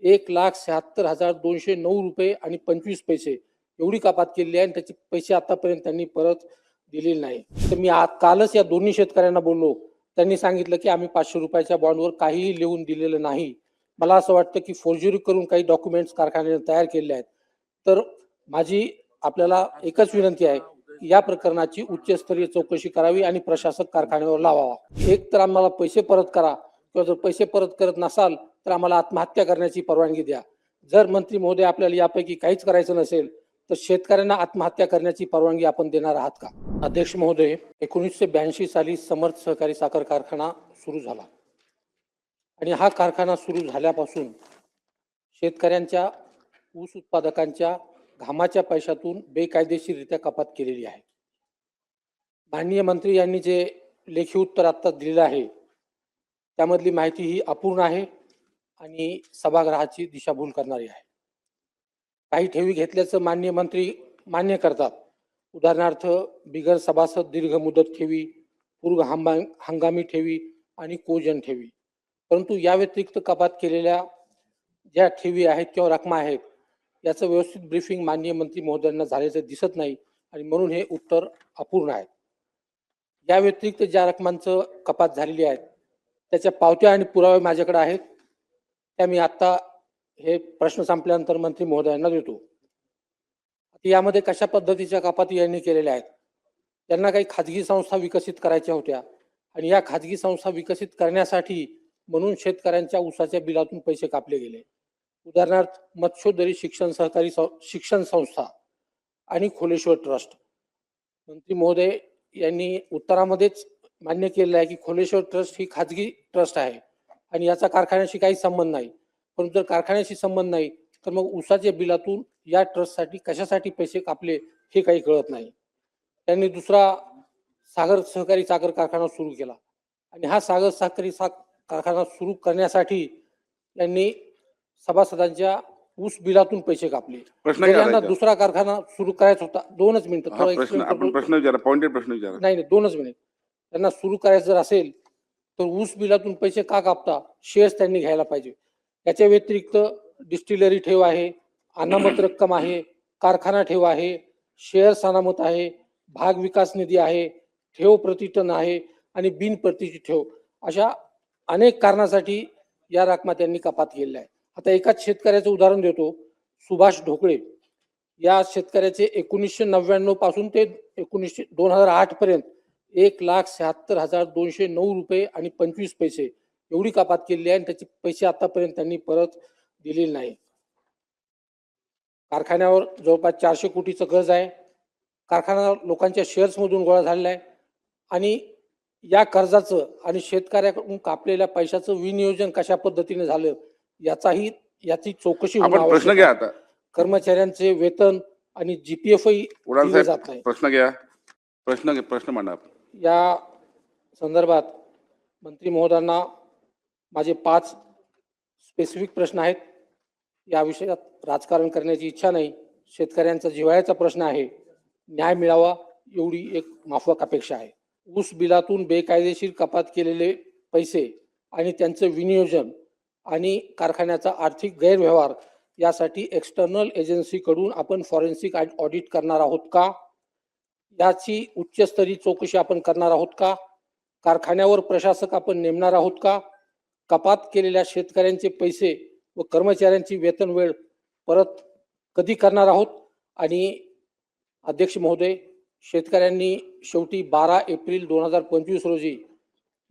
1,76,209 रुपये आणि 25 पैसे एवढी कपात केलेली आहे आणि त्याचे पैसे आतापर्यंत त्यांनी परत दिलेले नाही. तर मी कालच या दोन्ही शेतकऱ्यांना बोललो. त्यांनी सांगितलं की आम्ही 500 रुपयाच्या बॉन्डवर काहीही लिहून दिलेलं नाही. मला असं वाटतं की फोर्जरी करून काही डॉक्युमेंट्स कारखान्याने तयार केले आहेत. तर माझी आपल्याला एकच विनंती आहे की या प्रकरणाची उच्चस्तरीय चौकशी करावी आणि प्रशासक कारखान्यावर लावावा. एक तर आम्हाला पैसे परत करा किंवा जर पैसे परत करत नसाल तर आम्हाला आत्महत्या करण्याची परवानगी द्या. जर मंत्री महोदय आपल्याला यापैकी काहीच करायचं नसेल तर शेतकऱ्यांना आत्महत्या करण्याची परवानगी आपण देणार आहात का? अध्यक्ष महोदय, 1982 साली समर्थ सहकारी साखर कारखाना सुरू झाला आणि हा कारखाना सुरू झाल्यापासून शेतकऱ्यांच्या ऊस उत्पादकांच्या घामाच्या पैशातून बेकायदेशीररित्या कपात केलेली आहे. माननीय मंत्री यांनी जे लेखी उत्तर आता दिलेलं आहे त्यामधली माहिती ही अपूर्ण आहे आणि सभागृहाची दिशाभूल करणारी आहे. काही ठेवी घेतल्याचं माननीय मंत्री मान्य करतात. उदाहरणार्थ बिगर सभासद दीर्घ मुदत ठेवी, पूर्व हंगामी ठेवी आणि कोजन ठेवी. परंतु या व्यतिरिक्त कपात केलेल्या ज्या ठेवी आहेत किंवा रकमा आहेत याचं व्यवस्थित ब्रीफिंग माननीय मंत्री महोदयांना झाल्याचं दिसत नाही आणि म्हणून हे उत्तर अपूर्ण आहे. या व्यतिरिक्त ज्या रकमांचं कपात झालेली आहे त्याच्या पावत्या आणि पुरावे माझ्याकडे आहेत. त्या मी आता हे प्रश्न संपल्यानंतर मंत्री महोदयांना देतो. यामध्ये कशा पद्धतीच्या कपाती यांनी केलेल्या आहेत? त्यांना काही खाजगी संस्था विकसित करायच्या होत्या आणि या खाजगी संस्था विकसित करण्यासाठी म्हणून शेतकऱ्यांच्या ऊसाच्या बिलातून पैसे कापले गेले. उदाहरणार्थ मत्स्योदरी शिक्षण संस्था आणि खोलेश्वर ट्रस्ट. मंत्री महोदय यांनी उत्तरामध्येच मान्य केलेलं आहे की खोलेश्वर ट्रस्ट ही खाजगी ट्रस्ट आहे आणि याचा कारखान्याशी काही संबंध नाही. परंतु जर कारखान्याशी संबंध नाही तर मग ऊसाच्या बिलातून या ट्रस्टसाठी कशासाठी पैसे कापले हे काही कळत नाही. त्यांनी दुसरा सागर सहकारी साखर कारखाना सुरू केला आणि हा सागर सहकारी कारखाना सुरू करण्यासाठी त्यांनी सभासदांच्या ऊस बिलातून पैसे कापले. त्यांना दुसरा कारखाना सुरू करायचा होता. 2च मिनिटं प्रश्न विचारा, पॉइंटेड प्रश्न विचारा. नाही 2च मिनिट. त्यांना सुरू करायचं जर असेल तर ऊस बिलातून पैसे का कापता? शेअर्स त्यांनी घ्यायला पाहिजे. याच्या व्यतिरिक्त डिस्टिलरी ठेव आहे, अनामत रक्कम आहे, कारखाना ठेव आहे, शेअर्स अनामत आहे, भाग विकास निधी आहे, ठेव प्रतिटन आहे आणि बिनप्रतीची ठेव, अशा अनेक कारणासाठी या रकमा त्यांनी कपात केलेल्या आहे. आता एकाच शेतकऱ्याचं उदाहरण देतो. सुभाष ढोकळे या शेतकऱ्याचे 1999 पासून ते 2008 पर्यंत 1,76,209 रुपये आणि 25 पैसे एवढी कपात केलेली आहे आणि त्याचे पैसे आतापर्यंत त्यांनी परत दिलेले नाही. कारखान्यावर जवळपास 400 कोटीचं कर्ज आहे. कारखाना लोकांच्या शेअर्स मधून गोळा झालेला आहे आणि या कर्जाचं आणि शेतकऱ्याकडून कापलेल्या पैशाचं विनियोजन कशा पद्धतीने झालं याची चौकशी होणं प्रश्न घ्या. आता कर्मचाऱ्यांचे वेतन आणि जीपीएफही दिले जात नाही. प्रश्न घ्या. प्रश्न मांडा. या संदर्भात मंत्री महोदयांना माझे 5 स्पेसिफिक प्रश्न आहेत. या विषयात राजकारण करण्याची इच्छा नाही. शेतकऱ्यांचा जिव्हाळ्याचा प्रश्न आहे. न्याय मिळावा एवढी एक माफक अपेक्षा आहे. ऊस बिलातून बेकायदेशीर कपात केलेले पैसे आणि त्यांचं विनियोजन आणि कारखान्याचा आर्थिक गैरव्यवहार यासाठी एक्सटर्नल एजन्सीकडून आपण फॉरेन्सिक ऑडिट करणार आहोत का? याची उच्चस्तरीय चौकशी आपण करणार आहोत का? कारखान्यावर प्रशासक आपण नेमणार आहोत का? कपात केलेल्या शेतकऱ्यांचे पैसे व कर्मचाऱ्यांची वेतन वेळ परत कधी करणार आहोत? आणि अध्यक्ष महोदय, शेतकऱ्यांनी शेवटी 12 एप्रिल 2025 रोजी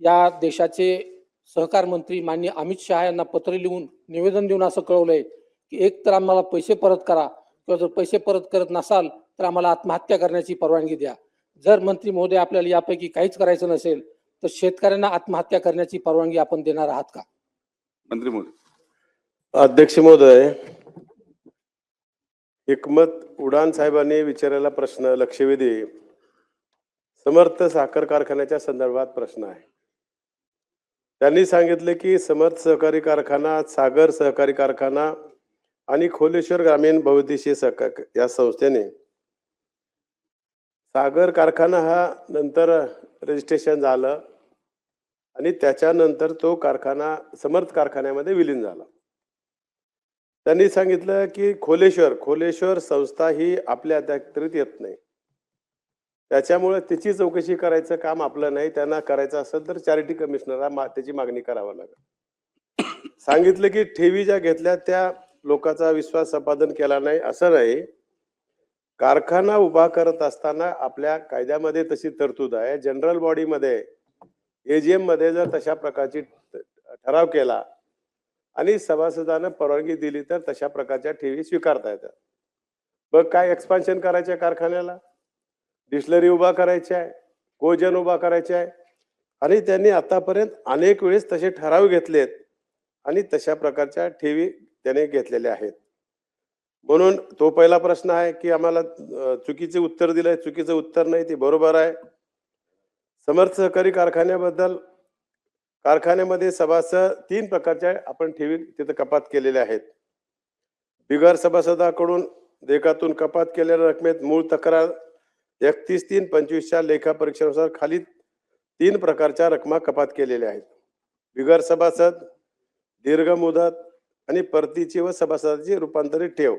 या देशाचे सहकार मंत्री माननीय अमित शहा यांना पत्र लिहून निवेदन देऊन असं कळवलंय की एक तर आम्हाला पैसे परत करा किंवा जर पैसे परत करत नसाल तर आम्हाला आत्महत्या करण्याची परवानगी द्या. जर मंत्री महोदय आपल्याला यापैकी काहीच करायचं नसेल तर शेतकऱ्यांना आत्महत्या करण्याची परवानगी आपण देणार आहात का? मंत्री महोदय. अध्यक्ष महोदय, हिकमत उडान साहेबांनी विचारलेला प्रश्न लक्षवेधी समर्थ साखर कारखान्याच्या संदर्भात प्रश्न आहे. त्यांनी सांगितले की समर्थ सहकारी कारखाना, सागर सहकारी कारखाना आणि खोलेश्वर ग्रामीण बहुउद्देशीय सहकार या संस्थेने सागर कारखाना हा नंतर रजिस्ट्रेशन झालं आणि त्याच्यानंतर तो कारखाना समर्थ कारखान्यामध्ये विलीन झाला. त्यांनी सांगितलं की खोलेश्वर संस्था ही आपल्या अखत्यारीत येत नाही, त्याच्यामुळे तिची चौकशी करायचं काम आपलं नाही. त्यांना करायचं असेल तर चॅरिटी कमिशनरला त्याची मागणी करावी लागेल. सांगितलं की ठेवी ज्या घेतल्या त्या लोकांचा विश्वास संपादन केला नाही असं नाही. कारखाना उभा करत असताना आपल्या कायद्यामध्ये तशी तरतूद आहे. जनरल बॉडीमध्ये एजीएम मध्ये जर तशा प्रकारची ठराव केला आणि सभासदानं परवानगी दिली तर तशा प्रकारच्या ठेवी स्वीकारता येतात. मग काय एक्सपान्शन करायचं कारखान्याला, डिस्लरी उभा करायची आहे, कोजन उभा करायचे आहे आणि त्यांनी आतापर्यंत अनेक वेळेस तसे ठराव घेतलेत आणि तशा प्रकारच्या ठेवी त्याने घेतलेल्या आहेत. म्हणून तो पहिला प्रश्न आहे की आम्हाला चुकीचे उत्तर दिलंय. चुकीचं उत्तर नाही, ते बरोबर आहे. समर्थ सहकारी कारखान्याबद्दल, कारखान्यामध्ये सभासद 3 प्रकारच्या आपण ठेवी तिथे कपात केलेल्या आहेत. बिगर सभासदाकडून देयकातून कपात केलेल्या रकमेत मूळ तक्रार 31/3/25च्या लेखापरीक्षेनुसार खाली 3 प्रकारच्या रकमा कपात केलेल्या आहेत. बिगर सभासद, दीर्घ मुदत आणि परतीची व सभासदाची रूपांतरित ठेव.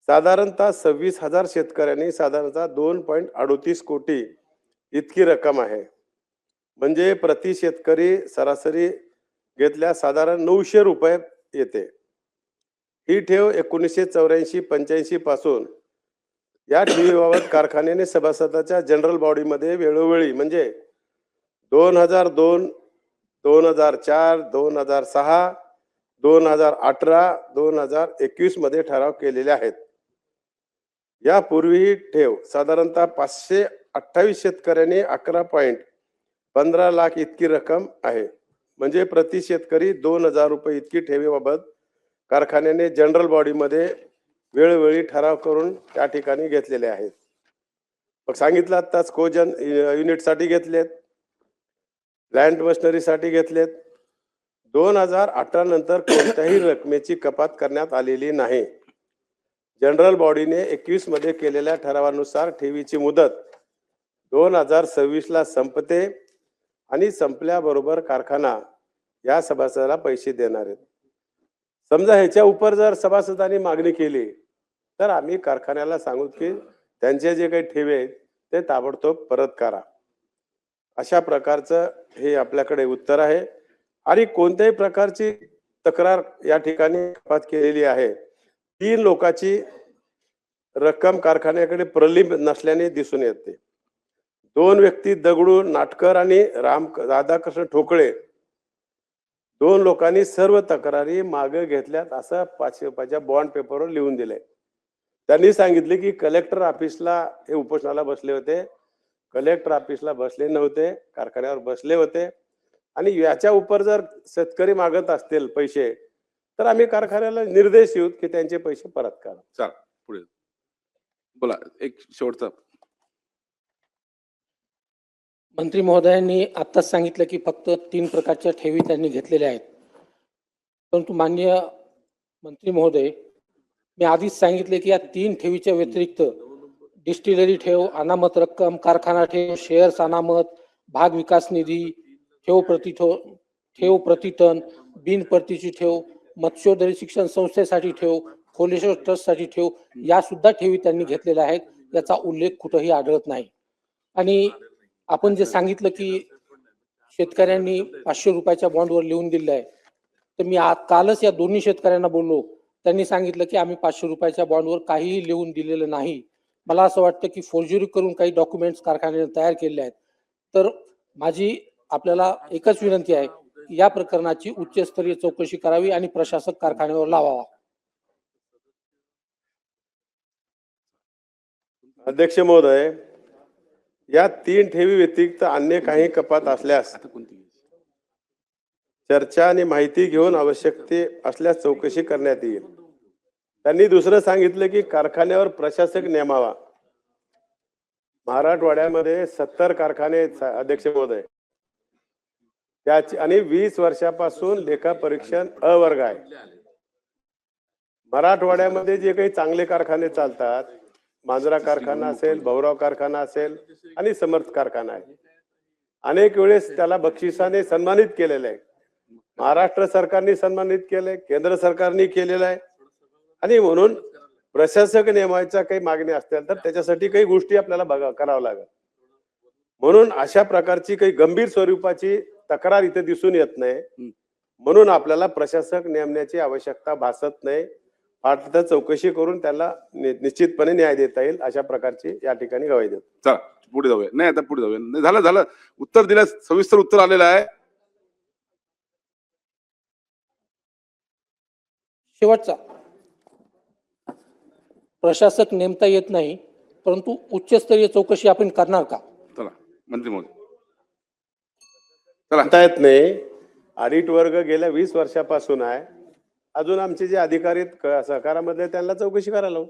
साधारणतः 26,000 शेतकऱ्यांनी साधारणतः 2.38 कोटी इतकी रक्कम आहे. म्हणजे प्रति शेतकरी सरासरी घेतल्या साधारण 900 रुपये येते. ही ठेव 1984-85 पासून या ठेवीबाबत कारखान्याने सभासदाच्या जनरल बॉडीमध्ये वेळोवेळी म्हणजे 2002, 2004, 2006, 2018, 2021 मध्ये ठराव केलेले आहेत. यापूर्वी ठेव साधारणतः 528 शेतकऱ्यांनी 11.15 लाख इतकी रक्कम आहे. म्हणजे प्रति शेतकरी 2,000 रुपये इतकी ठेवीबाबत कारखान्याने जनरल बॉडीमध्ये वेळोवेळी ठराव करून त्या ठिकाणी घेतलेले आहेत. मग सांगितलं आताच कोजन युनिटसाठी घेतलेत, लँड मशिनरीसाठी घेतलेत. 2018 नंतर कोणत्याही रकमेची कपात करण्यात आलेली नाही. जनरल बॉडीने 21 मध्ये केलेल्या ठरावानुसार ठेवीची मुदत 2026 ला संपते आणि संपल्याबरोबर कारखाना या सभासदाला पैसे देणार आहेत. समजा ह्याच्या उपर जर सभासदांनी मागणी केली तर आम्ही कारखान्याला सांगू की त्यांचे जे काही ठेवे आहेत ते ताबडतोब परत करा. अशा प्रकारचं हे आपल्याकडे उत्तर आहे. आणि कोणत्याही प्रकारची तक्रार या ठिकाणी कपात केलेली आहे. 3 लोकांची रक्कम कारखान्याकडे प्रलंबित नसल्याने दिसून येते. 2 व्यक्ती दगडू नाटकर आणि राधाकृष्ण ठोकळे 2 लोकांनी सर्व तक्रारी मागे घेतल्यात असं 500 रुपयाच्या बॉन्ड पेपरवर लिहून दिलंय. त्यांनी सांगितले की कलेक्टर ऑफिसला हे उपोषणाला बसले होते. कलेक्टर ऑफिसला बसले नव्हते, कारखान्यावर बसले होते. आणि याच्या उपर जर शेतकरी मागत असतील पैसे तर आम्ही कारखान्याला निर्देश देऊ की त्यांचे पैसे परत करा. चला पुढे बोला. एक शेवटचा. मंत्री महोदयांनी आत्ताच सांगितलं की फक्त 3 प्रकारच्या ठेवी त्यांनी घेतलेल्या आहेत. परंतु माननीय मंत्री महोदय, मी आधीच सांगितले की या 3 ठेवीच्या व्यतिरिक्त डिस्टिलरी ठेव, अनामत रक्कम, कारखाना ठेव, शेअर्स अनामत, भाग विकास निधी, ठेव प्रतिटन, बिन परतीची ठेव, मत्स्योदरी शिक्षण संस्थेसाठी ठेव, खोलेश्वर ट्रस्टसाठी ठेव, या सुद्धा ठेवी त्यांनी घेतलेल्या आहेत. याचा उल्लेख कुठेही आढळत नाही. आणि आपण जे सांगितलं की शेतकऱ्यांनी 500 रुपयाच्या बॉन्डवर लिहून दिलं आहे, तर मी कालच या दोन्ही शेतकऱ्यांना बोललो. त्यांनी सांगितलं की आम्ही 500 रुपयाच्या बॉन्डवर काहीही लिहून दिलेलं नाही. मला असं वाटतं की फोर्जरी करून काही डॉक्युमेंट्स कारखान्याने तयार केले आहेत. तर माझी आपल्याला एकच विनंती आहे की या प्रकरणाची उच्चस्तरीय चौकशी करावी आणि प्रशासक कारखान्यावर लावावा. अध्यक्ष महोदय, या 3 ठेवी व्यतिरिक्त अन्य काही कपात असल्यास आता कोणती? चर्चा आणि माहिती घेऊन आवश्यकते असल्यास चौकशी करण्यात येईल. त्यांनी दुसरं सांगितलं की कारखान्यावर प्रशासक नेमावा. मराठवाड्यामध्ये 70 कारखाने आहेत अध्यक्ष महोदय. त्याची आणि 20 वर्षापासून लेखा परीक्षण अवर्ग आहे. मराठवाड्यामध्ये जे काही चांगले कारखाने चालतात, मांजरा कारखाना असेल, भाऊराव कारखाना असेल आणि समर्थ कारखाना आहे. अनेक वेळेस त्याला बक्षिसाने सन्मानित केलेलं आहे. महाराष्ट्र सरकारने सन्मानित केलंय, केंद्र सरकारने केलेलं आहे. आणि म्हणून प्रशासक नेमायच्या काही मागणी असतील तर त्याच्यासाठी काही गोष्टी आपल्याला करावं लागेल. म्हणून अशा प्रकारची काही गंभीर स्वरूपाची तक्रार इथे दिसून येत नाही. म्हणून आपल्याला प्रशासक नेमण्याची आवश्यकता भासत नाही. फाटतं चौकशी करून त्याला निश्चितपणे न्याय देता येईल अशा प्रकारची या ठिकाणी गवाही देतो. चला पुढे जाऊया. नाही आता पुढे जाऊया. नाही, झालं उत्तर दिलं, सविस्तर उत्तर आलेलं आहे. शेवटचा, प्रशासक नेमता येत नाही परंतु उच्चस्तरीय चौकशी आपण करणार का? चला मंत्री महोदय. चला म्हणता येत नाही. ऑडिट वर्ग गेल्या 20 वर्षापासून आहे. अजून आमचे जे अधिकारी आहेत सहकारामधले त्यांना चौकशी करायला लावू.